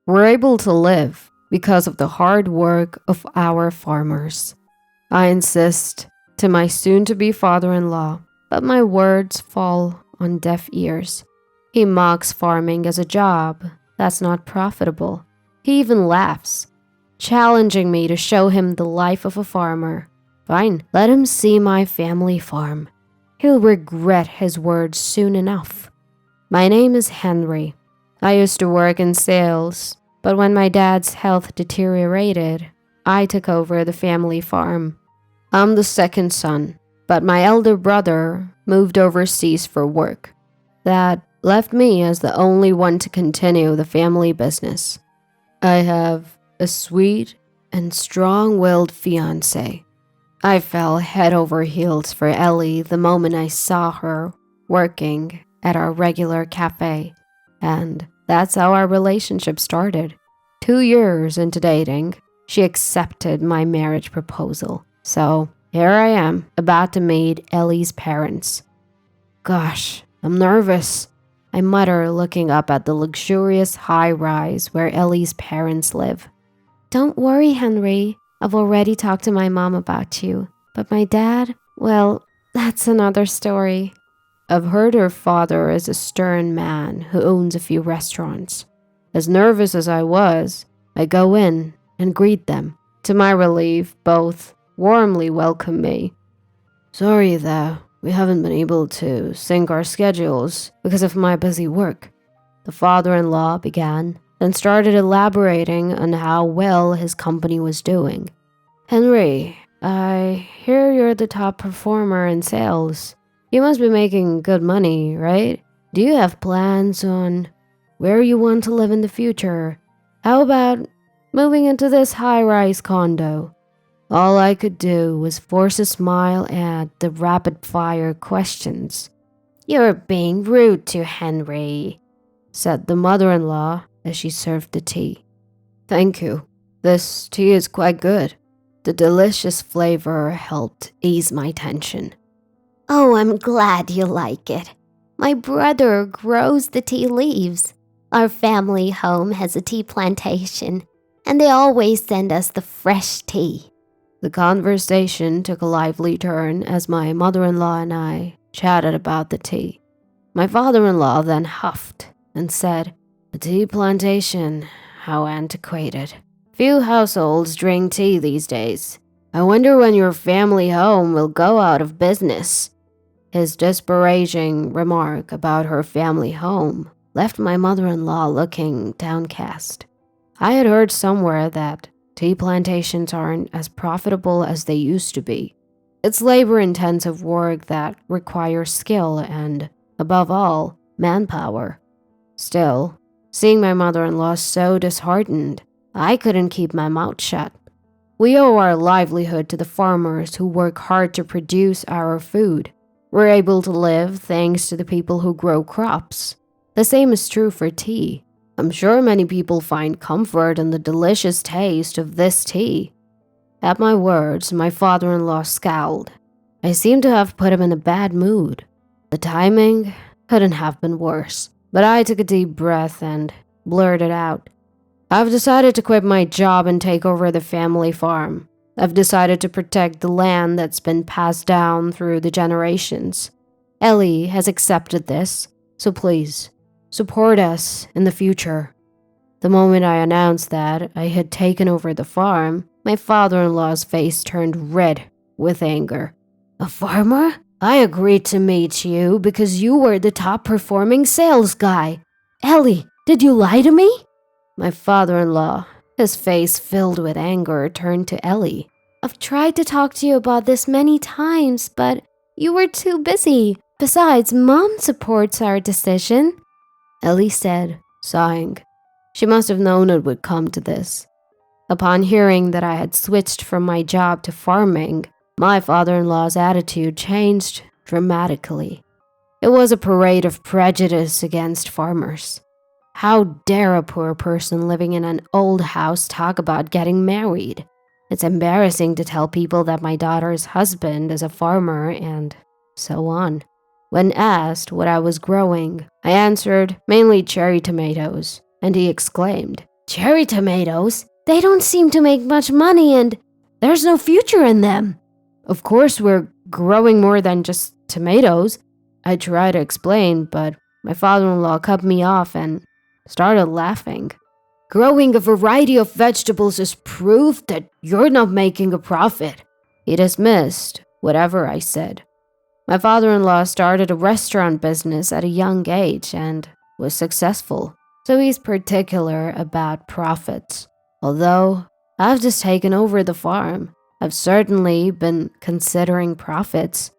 We're able to live because of the hard work of our farmers. I insist to my soon-to-be father-in-law, but my words fall on deaf ears. He mocks farming as a job that's not profitable. He even laughs, challenging me to show him the life of a farmer. Fine, let him see my family farm. He'll regret his words soon enough. My name is Henry. I used to work in sales, but when my dad's health deteriorated, I took over the family farm. I'm the second son, but my elder brother moved overseas for work. That left me as the only one to continue the family business. I have a sweet and strong-willed fiancé. I fell head over heels for Ellie the moment I saw her working at our regular cafe, and that's how our relationship started. 2 years into dating, she accepted my marriage proposal. So here I am, about to meet Ellie's parents. Gosh, I'm nervous, I mutter, looking up at the luxurious high-rise where Ellie's parents live. Don't worry, Henry. I've already talked to my mom about you. But my dad, well, that's another story. I've heard her father is a stern man who owns a few restaurants. As nervous as I was, I go in and greet them. To my relief, both warmly welcome me. Sorry though, we haven't been able to sync our schedules because of my busy work, the father-in-law began, then started elaborating on how well his company was doing. Henry, I hear you're the top performer in sales. You must be making good money, right? Do you have plans on where you want to live in the future? How about moving into this high-rise condo? All I could do was force a smile at the rapid-fire questions. You're being rude to Henry, said the mother-in-law as she served the tea. Thank you. This tea is quite good. The delicious flavor helped ease my tension. Oh, I'm glad you like it. My brother grows the tea leaves. Our family home has a tea plantation, and they always send us the fresh tea. The conversation took a lively turn as my mother-in-law and I chatted about the tea. My father-in-law then huffed and said, "A tea plantation, how antiquated. Few households drink tea these days. I wonder when your family home will go out of business." His disparaging remark about her family home left my mother-in-law looking downcast. I had heard somewhere that tea plantations aren't as profitable as they used to be. It's labor-intensive work that requires skill and, above all, manpower. Still, seeing my mother-in-law so disheartened, I couldn't keep my mouth shut. We owe our livelihood to the farmers who work hard to produce our food. We're able to live thanks to the people who grow crops. The same is true for tea. I'm sure many people find comfort in the delicious taste of this tea. At my words, my father-in-law scowled. I seemed to have put him in a bad mood. The timing couldn't have been worse, but I took a deep breath and blurted out, I've decided to quit my job and take over the family farm. I've decided to protect the land that's been passed down through the generations. Ellie has accepted this, so please, support us in the future. The moment I announced that I had taken over the farm, my father-in-law's face turned red with anger. A farmer? I agreed to meet you because you were the top-performing sales guy. Ellie, did you lie to me? My father-in-law, his face filled with anger, turned to Ellie. I've tried to talk to you about this many times, but you were too busy. Besides, Mom supports our decision, Ellie said, sighing. She must have known it would come to this. Upon hearing that I had switched from my job to farming, my father-in-law's attitude changed dramatically. It was a parade of prejudice against farmers. How dare a poor person living in an old house talk about getting married? It's embarrassing to tell people that my daughter's husband is a farmer and so on. When asked what I was growing, I answered mainly cherry tomatoes, and he exclaimed, Cherry tomatoes? They don't seem to make much money and there's no future in them. Of course, we're growing more than just tomatoes. I tried to explain, but my father-in-law cut me off and started laughing. Growing a variety of vegetables is proof that you're not making a profit. He dismissed whatever I said. My father-in-law started a restaurant business at a young age and was successful, so he's particular about profits. Although I've just taken over the farm, I've certainly been considering profits.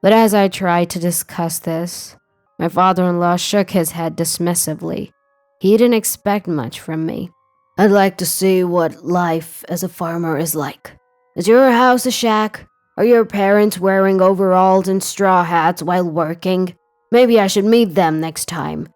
But as I tried to discuss this, my father-in-law shook his head dismissively. He didn't expect much from me. I'd like to see what life as a farmer is like. Is your house a shack? Are your parents wearing overalls and straw hats while working? Maybe I should meet them next time.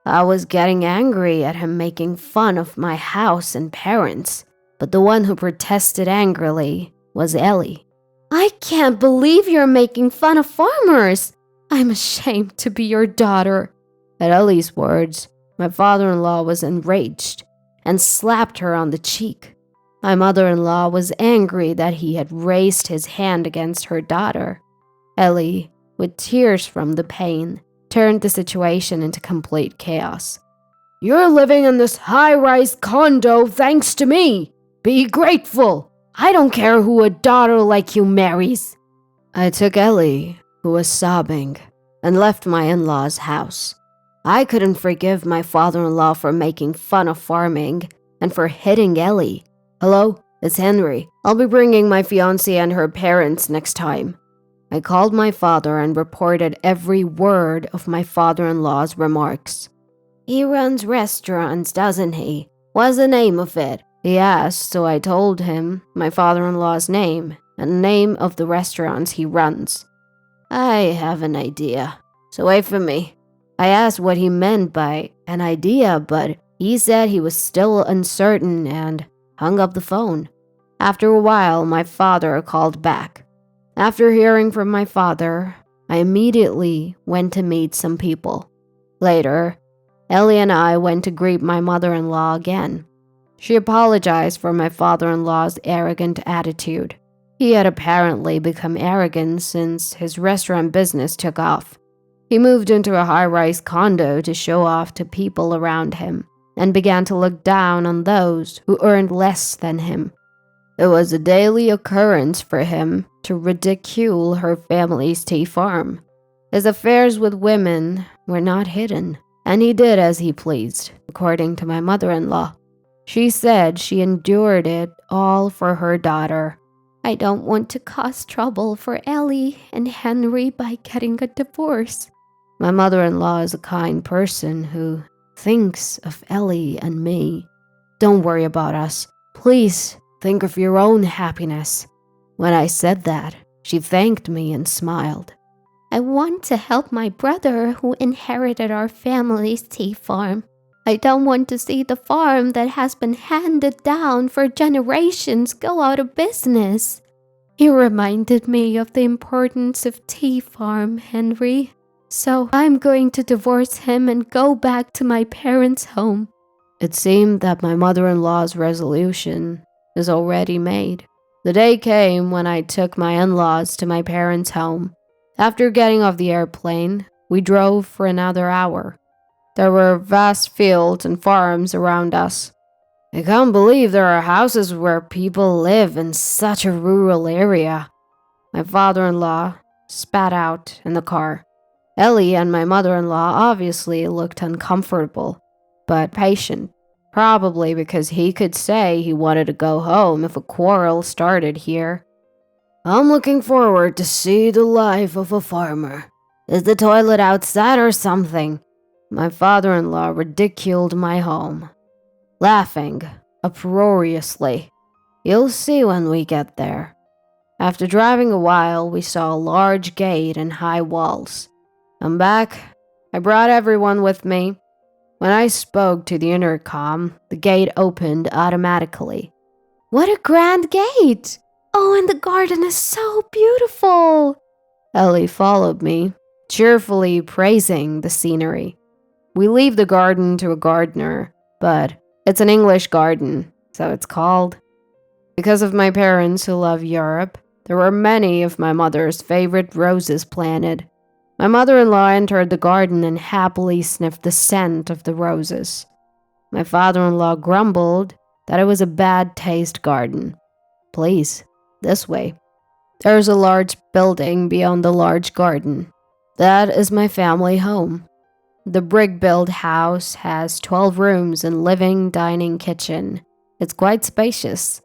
I was getting angry at him making fun of my house and parents, but the one who protested angrily was Ellie. I can't believe you're making fun of farmers. I'm ashamed to be your daughter. At Ellie's words, my father-in-law was enraged and slapped her on the cheek. My mother-in-law was angry that he had raised his hand against her daughter. Ellie, with tears from the pain, turned the situation into complete chaos. You're living in this high-rise condo thanks to me. Be grateful. I don't care who a daughter like you marries. I took Ellie, who was sobbing, and left my in-laws' house. I couldn't forgive my father-in-law for making fun of farming and for hitting Ellie. Hello, it's Henry. I'll be bringing my fiancée and her parents next time. I called my father and reported every word of my father-in-law's remarks. He runs restaurants, doesn't he? What's the name of it? He asked, so I told him my father-in-law's name and the name of the restaurants he runs. I have an idea, so wait for me. I asked what he meant by an idea, but he said he was still uncertain and hung up the phone. After a while, my father called back. After hearing from my father, I immediately went to meet some people. Later, Ellie and I went to greet my mother-in-law again. She apologized for my father-in-law's arrogant attitude. He had apparently become arrogant since his restaurant business took off. He moved into a high-rise condo to show off to people around him and began to look down on those who earned less than him. It was a daily occurrence for him to ridicule her family's tea farm. His affairs with women were not hidden, and he did as he pleased, according to my mother-in-law. She said she endured it all for her daughter. I don't want to cause trouble for Ellie and Henry by getting a divorce. My mother-in-law is a kind person who thinks of Ellie and me. Don't worry about us. Please think of your own happiness. When I said that, she thanked me and smiled. I want to help my brother who inherited our family's tea farm. I don't want to see the farm that has been handed down for generations go out of business. You reminded me of the importance of tea farm, Henry. So I'm going to divorce him and go back to my parents' home. It seemed that my mother-in-law's resolution is already made. The day came when I took my in-laws to my parents' home. After getting off the airplane, we drove for another hour. There were vast fields and farms around us. I can't believe there are houses where people live in such a rural area. My father-in-law spat out in the car. Ellie and my mother-in-law obviously looked uncomfortable, but patient, probably because he could say he wanted to go home if a quarrel started here. I'm looking forward to see the life of a farmer. Is the toilet outside or something? My father-in-law ridiculed my home, laughing uproariously. You'll see when we get there. After driving a while, we saw a large gate and high walls. I'm back. I brought everyone with me. When I spoke to the intercom, the gate opened automatically. What a grand gate! Oh, and the garden is so beautiful! Ellie followed me, cheerfully praising the scenery. We leave the garden to a gardener, but It's an English garden, so it's called. Because of my parents who love Europe, there were many of my mother's favorite roses planted. My mother-in-law entered the garden and happily sniffed the scent of the roses. My father-in-law grumbled that it was a bad taste garden. Please, this way. There is a large building beyond the large garden. That is my family home. The brick-built house has 12 rooms and living, dining, kitchen. It's quite spacious.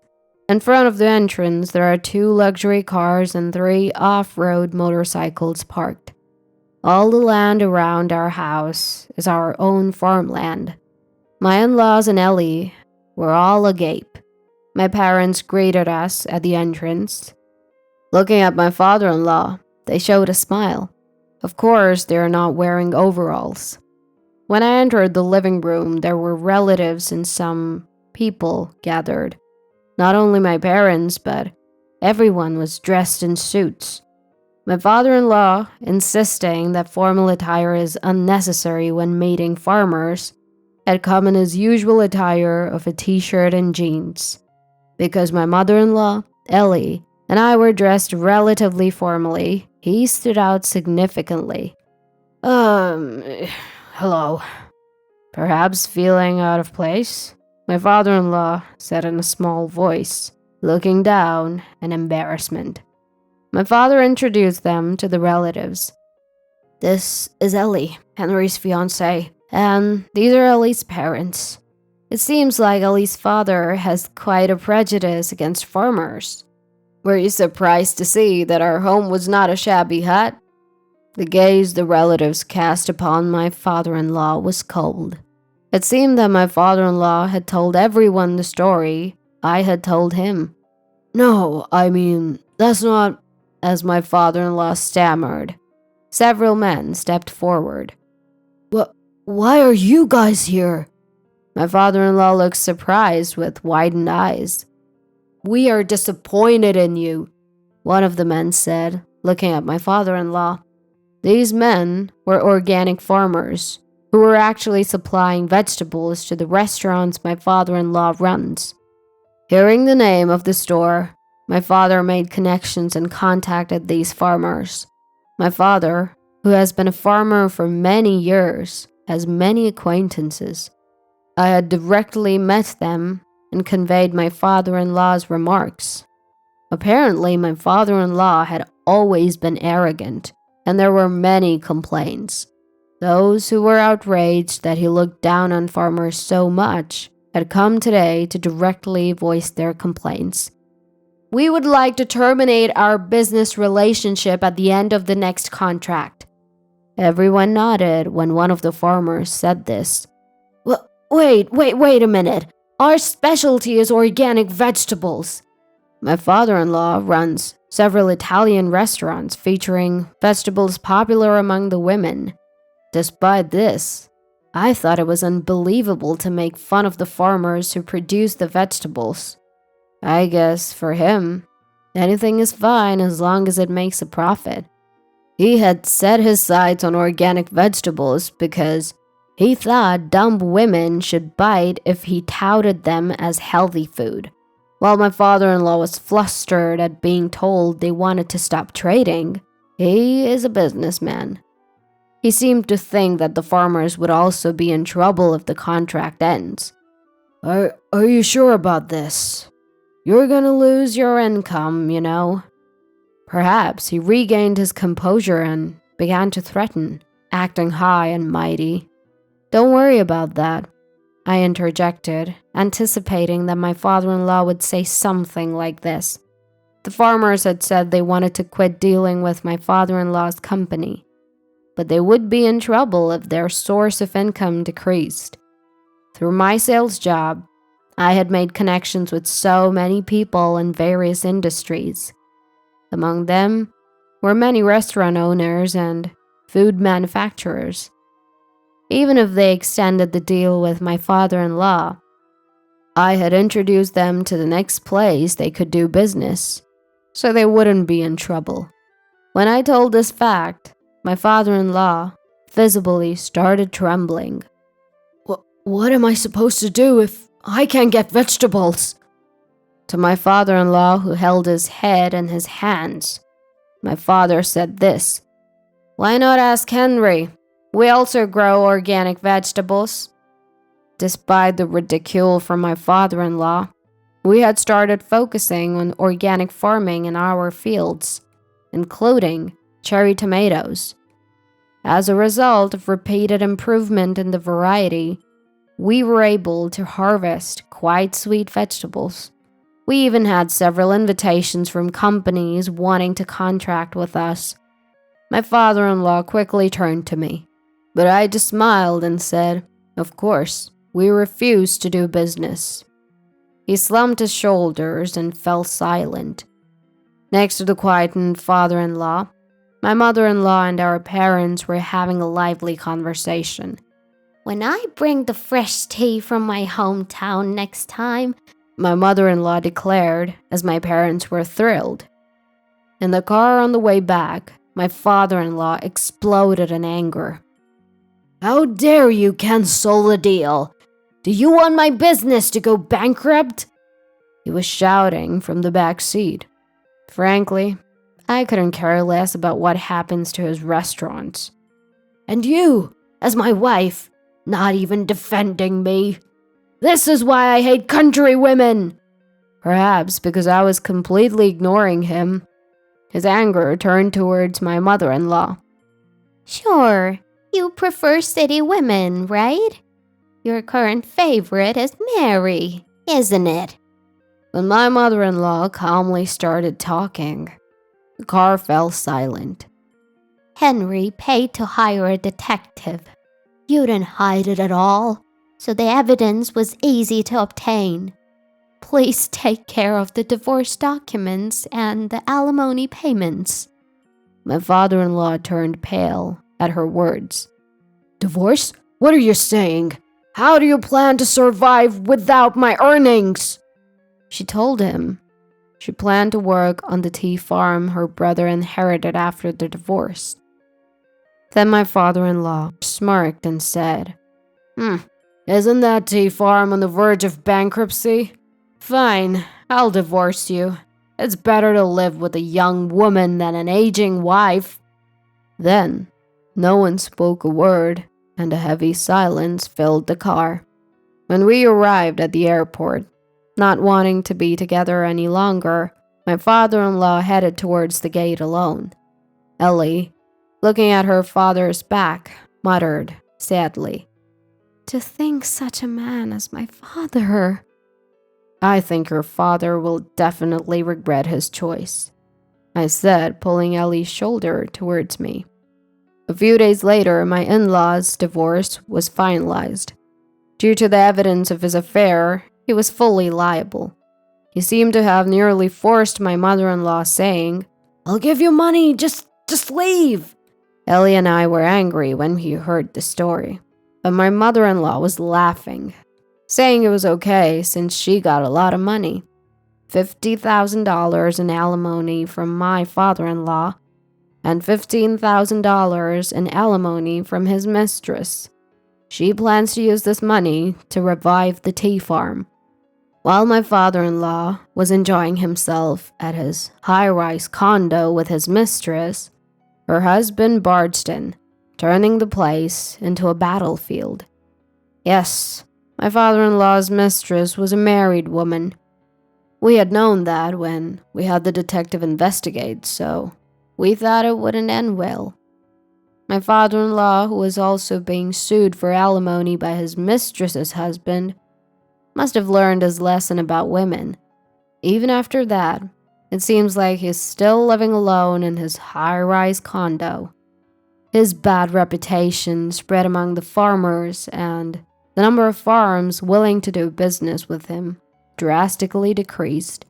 In front of the entrance, there are 2 luxury cars and 3 off-road motorcycles parked. All the land around our house is our own farmland. My in-laws and Ellie were all agape. My parents greeted us at the entrance. Looking at my father-in-law, they showed a smile. Of course, they are not wearing overalls. When I entered the living room, there were relatives and some people gathered. Not only my parents, but everyone was dressed in suits. My father-in-law, insisting that formal attire is unnecessary when meeting farmers, had come in his usual attire of a t-shirt and jeans. Because my mother-in-law, Ellie, and I were dressed relatively formally, he stood out significantly. Hello. Perhaps feeling out of place? My father-in-law said in a small voice, looking down in embarrassment. My father introduced them to the relatives. This is Ellie, Henry's fiancée, and these are Ellie's parents. It seems like Ellie's father has quite a prejudice against farmers. Were you surprised to see that our home was not a shabby hut? The gaze the relatives cast upon my father-in-law was cold. It seemed that my father-in-law had told everyone the story I had told him. No, I mean, that's not, as my father-in-law stammered. Several men stepped forward. Why are you guys here? My father-in-law looked surprised with widened eyes. We are disappointed in you, one of the men said, looking at my father-in-law. These men were organic farmers who were actually supplying vegetables to the restaurants my father-in-law runs. Hearing the name of the store, my father made connections and contacted these farmers. My father, who has been a farmer for many years, has many acquaintances. I had directly met them and conveyed my father-in-law's remarks. Apparently, my father-in-law had always been arrogant, and there were many complaints. Those who were outraged that he looked down on farmers so much had come today to directly voice their complaints. We would like to terminate our business relationship at the end of the next contract. Everyone nodded when one of the farmers said this. Wait a minute. Our specialty is organic vegetables. My father-in-law runs several Italian restaurants featuring vegetables popular among the women. Despite this, I thought it was unbelievable to make fun of the farmers who produce the vegetables. I guess for him, anything is fine as long as it makes a profit. He had set his sights on organic vegetables because he thought dumb women should bite if he touted them as healthy food. While my father-in-law was flustered at being told they wanted to stop trading, he is a businessman. He seemed to think that the farmers would also be in trouble if the contract ends. Are you sure about this? You're gonna lose your income, you know. Perhaps he regained his composure and began to threaten, acting high and mighty. Don't worry about that, I interjected, anticipating that my father-in-law would say something like this. The farmers had said they wanted to quit dealing with my father-in-law's company, but they would be in trouble if their source of income decreased. Through my sales job, I had made connections with so many people in various industries. Among them were many restaurant owners and food manufacturers. Even if they extended the deal with my father-in-law, I had introduced them to the next place they could do business, so they wouldn't be in trouble. When I told this fact, my father-in-law visibly started trembling. What am I supposed to do if I can't get vegetables? To my father-in-law, who held his head in his hands, my father said this: "Why not ask Henry? We also grow organic vegetables." Despite the ridicule from my father-in-law, we had started focusing on organic farming in our fields, including cherry tomatoes. As a result of repeated improvement in the variety, we were able to harvest quite sweet vegetables. We even had several invitations from companies wanting to contract with us. My father-in-law quickly turned to me, but I just smiled and said, "Of course, we refuse to do business." He slumped his shoulders and fell silent. Next to the quietened father-in-law, my mother-in-law and our parents were having a lively conversation. When I bring the fresh tea from my hometown next time, my mother-in-law declared, as my parents were thrilled. In the car on the way back, my father-in-law exploded in anger. "How dare you cancel the deal? Do you want my business to go bankrupt?" He was shouting from the back seat. Frankly, I couldn't care less about what happens to his restaurants. "And you, as my wife, not even defending me. This is why I hate country women." Perhaps because I was completely ignoring him, his anger turned towards my mother-in-law. "Sure, you prefer city women, right? Your current favorite is Mary, isn't it?" When my mother-in-law calmly started talking, the car fell silent. "Henry paid to hire a detective. You didn't hide it at all, so the evidence was easy to obtain. Please take care of the divorce documents and the alimony payments." My father-in-law turned pale at her words. "Divorce? What are you saying? How do you plan to survive without my earnings?" She told him she planned to work on the tea farm her brother inherited after the divorce. Then my father-in-law smirked and said, "Isn't that tea farm on the verge of bankruptcy? Fine, I'll divorce you. It's better to live with a young woman than an aging wife." Then, no one spoke a word, and a heavy silence filled the car. When we arrived at the airport, not wanting to be together any longer, my father-in-law headed towards the gate alone. Ellie, looking at her father's back, muttered sadly, "To think such a man as my father." "I think your father will definitely regret his choice," I said, pulling Ellie's shoulder towards me. A few days later, my in-laws' divorce was finalized. Due to the evidence of his affair, he was fully liable. He seemed to have nearly forced my mother-in-law, saying, "I'll give you money, just leave." Ellie and I were angry when we heard the story, but my mother-in-law was laughing, saying it was okay since she got a lot of money. $50,000 in alimony from my father-in-law, and $15,000 in alimony from his mistress. She plans to use this money to revive the tea farm. While my father-in-law was enjoying himself at his high-rise condo with his mistress, her husband barged in, turning the place into a battlefield. Yes, my father-in-law's mistress was a married woman. We had known that when we had the detective investigate, so we thought it wouldn't end well. My father-in-law, who was also being sued for alimony by his mistress's husband, must have learned his lesson about women. Even after that, it seems like he's still living alone in his high-rise condo. His bad reputation spread among the farmers, and the number of farms willing to do business with him drastically decreased.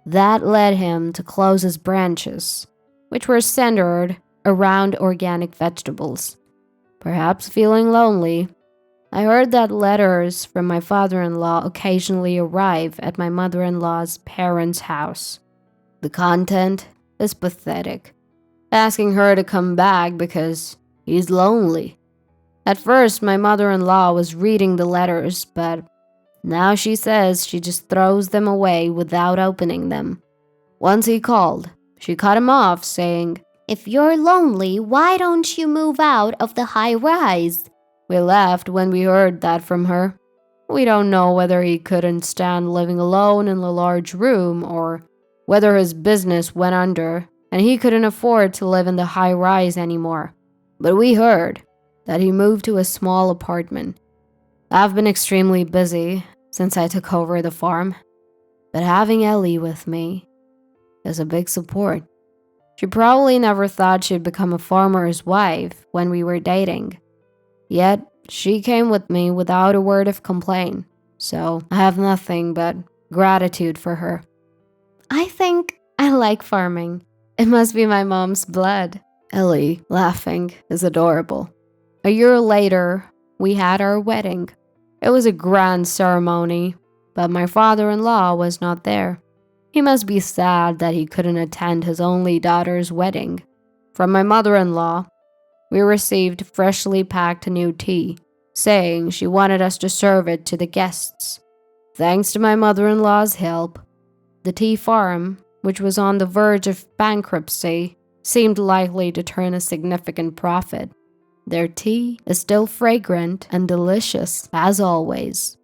That led him to close his branches, which were centered around organic vegetables. Perhaps feeling lonely, I heard that letters from my father-in-law occasionally arrive at my mother-in-law's parents' house. The content is pathetic, asking her to come back because he's lonely. At first, my mother-in-law was reading the letters, but now she says she just throws them away without opening them. Once he called, she cut him off, saying, If you're lonely, why don't you move out of the high rise? We laughed when we heard that from her. We don't know whether he couldn't stand living alone in a large room or whether his business went under and he couldn't afford to live in the high rise anymore. But we heard that he moved to a small apartment. I've been extremely busy since I took over the farm, but having Ellie with me is a big support. She probably never thought she'd become a farmer's wife when we were dating. Yet, she came with me without a word of complaint, so I have nothing but gratitude for her. I think I like farming. It must be my mom's blood. Ellie, laughing, is adorable. A year later, we had our wedding. It was a grand ceremony, but my father-in-law was not there. He must be sad that he couldn't attend his only daughter's wedding. From my mother-in-law, we received freshly packed new tea, saying she wanted us to serve it to the guests. Thanks to my mother-in-law's help, the tea farm, which was on the verge of bankruptcy, seemed likely to turn a significant profit. Their tea is still fragrant and delicious, as always.